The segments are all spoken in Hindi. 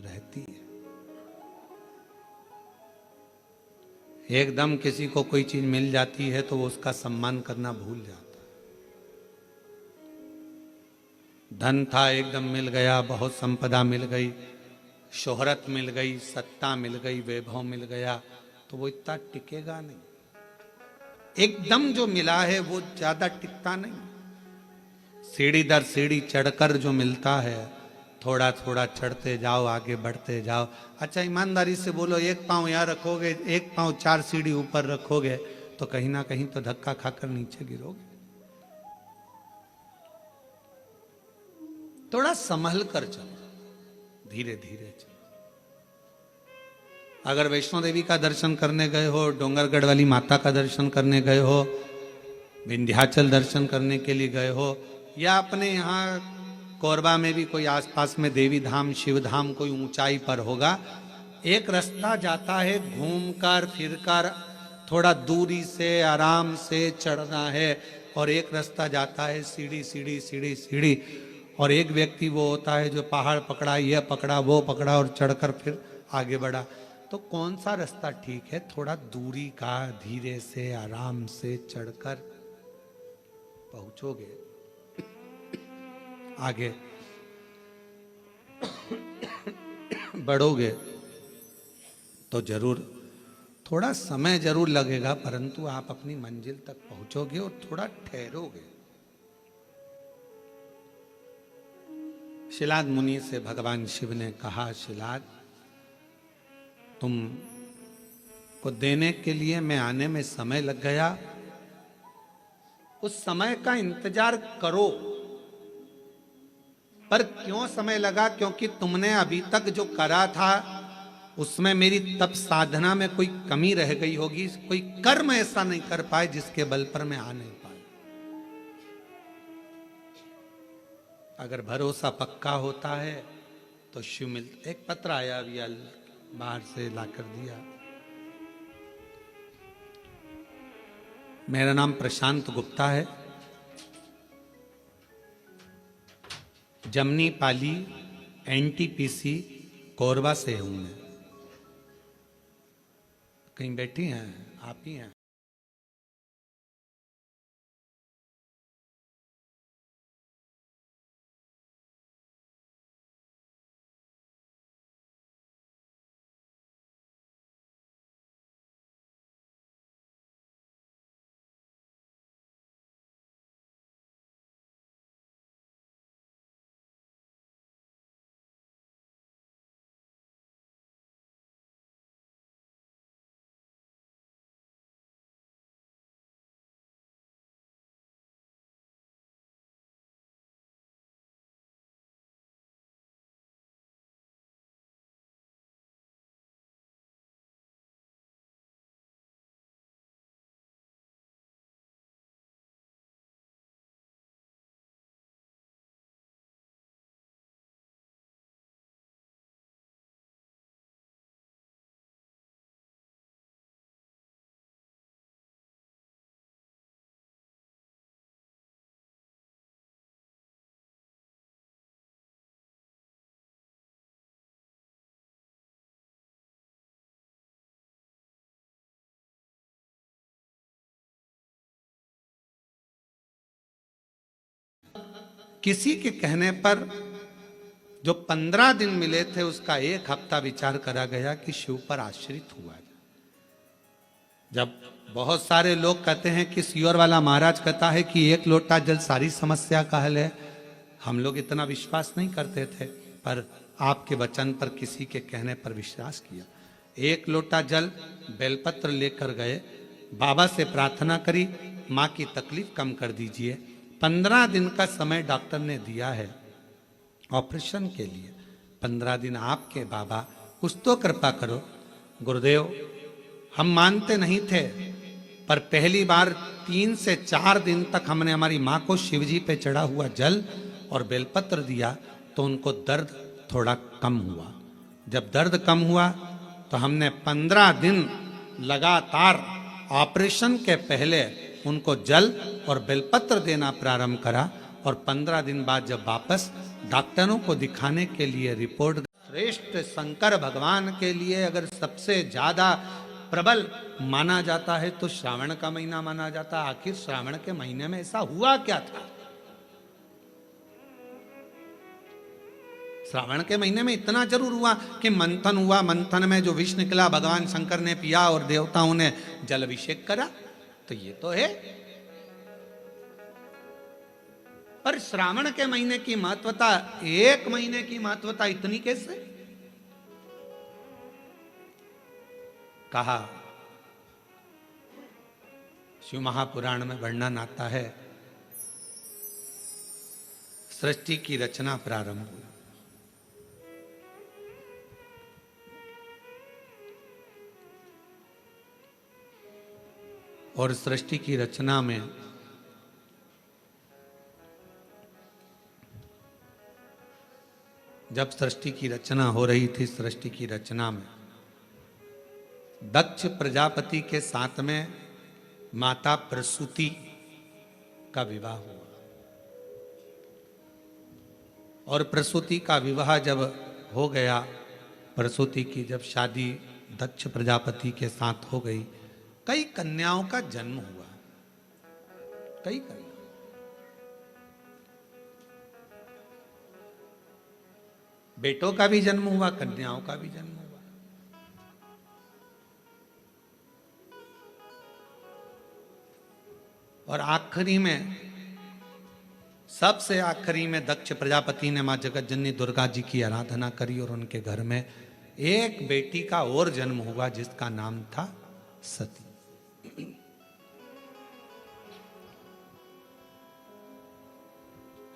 रहती है। एकदम किसी को कोई चीज मिल जाती है तो वो उसका सम्मान करना भूल जाता है। धन था एकदम मिल गया, बहुत संपदा मिल गई, शोहरत मिल गई, सत्ता मिल गई, वैभव मिल गया, तो वो इतना टिकेगा नहीं। एकदम जो मिला है वो ज्यादा टिकता नहीं। सीढ़ी दर सीढ़ी चढ़कर जो मिलता है, थोड़ा थोड़ा चढ़ते जाओ, आगे बढ़ते जाओ। अच्छा ईमानदारी से बोलो, एक पांव यहाँ रखोगे, एक पांव 4 सीढ़ी ऊपर रखोगे तो कहीं ना कहीं तो धक्का खाकर नीचे गिरोगे। थोड़ा संभल कर चलो, धीरे धीरे चलो। अगर वैष्णो देवी का दर्शन करने गए हो, डोंगरगढ़ वाली माता का दर्शन करने गए हो, विंध्याचल दर्शन करने के लिए गए हो, या अपने यहाँ कोरबा में भी कोई आसपास में देवी धाम, शिव धाम कोई ऊंचाई पर होगा, एक रास्ता जाता है घूमकर फिरकर, थोड़ा दूरी से आराम से चढ़ना है, और एक रास्ता जाता है सीढ़ी सीढ़ी सीढ़ी सीढ़ी, और एक व्यक्ति वो होता है जो पहाड़ पकड़ा, यह पकड़ा, वो पकड़ा और चढ़कर फिर आगे बढ़ा। तो कौन सा रास्ता ठीक है? थोड़ा दूरी का, धीरे से आराम से चढ़कर पहुंचोगे आगे, बढ़ोगे तो जरूर थोड़ा समय जरूर लगेगा, परंतु आप अपनी मंजिल तक पहुंचोगे और थोड़ा ठहरोगे। शिलाद मुनि से भगवान शिव ने कहा, शिलाद तुम को देने के लिए मैं आने में समय लग गया, उस समय का इंतजार करो। पर क्यों समय लगा? क्योंकि तुमने अभी तक जो करा था उसमें मेरी तप साधना में कोई कमी रह गई होगी, कोई कर्म ऐसा नहीं कर पाए जिसके बल पर मैं आ नहीं पाया। अगर भरोसा पक्का होता है तो शिव मिलते। एक पत्र आया अभी बाहर से लाकर दिया। मेरा नाम प्रशांत गुप्ता है, जमनी पाली एनटीपीसी कोरबा से हूं मैं। कहीं बैठी हैं आप ही हैं? किसी के कहने पर जो 15 दिन मिले थे उसका 1 हफ्ता विचार करा गया कि शिव पर आश्रित हुआ जाए। जब बहुत सारे लोग कहते हैं कि सियोर वाला महाराज कहता है कि 1 लोटा जल सारी समस्या का हल है, हम लोग इतना विश्वास नहीं करते थे, पर आपके वचन पर किसी के कहने पर विश्वास किया। 1 लोटा जल बेलपत्र लेकर गए, बाबा से प्रार्थना करी, माँ की तकलीफ कम कर दीजिए। 15 दिन का समय डॉक्टर ने दिया है ऑपरेशन के लिए। 15 दिन आपके बाबा, कुछ तो कृपा करो। गुरुदेव हम मानते नहीं थे, पर पहली बार 3 से 4 दिन तक हमने हमारी माँ को शिवजी पे चढ़ा हुआ जल और बेलपत्र दिया तो उनको दर्द थोड़ा कम हुआ। जब दर्द कम हुआ तो हमने 15 दिन लगातार ऑपरेशन के पहले उनको जल और बेलपत्र देना प्रारंभ करा, और 15 दिन बाद जब वापस डॉक्टरों को दिखाने के लिए रिपोर्ट श्रेष्ठ शंकर भगवान के लिए अगर सबसे ज्यादा प्रबल माना जाता है तो श्रावण का महीना माना जाता है। आखिर श्रावण के महीने में ऐसा हुआ क्या था? श्रावण के महीने में इतना जरूर हुआ कि मंथन हुआ, मंथन में जो विष निकला भगवान शंकर ने पिया और देवताओं ने जल अभिषेक करा, तो ये तो है। पर श्रावण के महीने की महत्वता, एक महीने की महत्वता इतनी कैसे? कहा शिव महापुराण में वर्णन आता है, सृष्टि की रचना प्रारंभ हुई। और सृष्टि की रचना में जब सृष्टि की रचना हो रही थी, सृष्टि की रचना में दक्ष प्रजापति के साथ में माता प्रसूति का विवाह हुआ। और प्रसूति का विवाह जब हो गया, प्रसूति की जब शादी दक्ष प्रजापति के साथ हो गई, कई कन्याओं का जन्म हुआ। कई कन्या, बेटों का भी जन्म हुआ, कन्याओं का भी जन्म हुआ। और आखिरी में, सबसे आखिरी में दक्ष प्रजापति ने मां जगत जननी दुर्गा जी की आराधना करी और उनके घर में एक बेटी का और जन्म हुआ जिसका नाम था सती।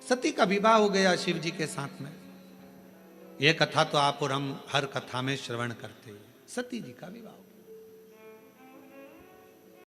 सती का विवाह हो गया शिव जी के साथ में। यह कथा तो आप और हम हर कथा में श्रवण करते हैं। सती जी का विवाह हो गया।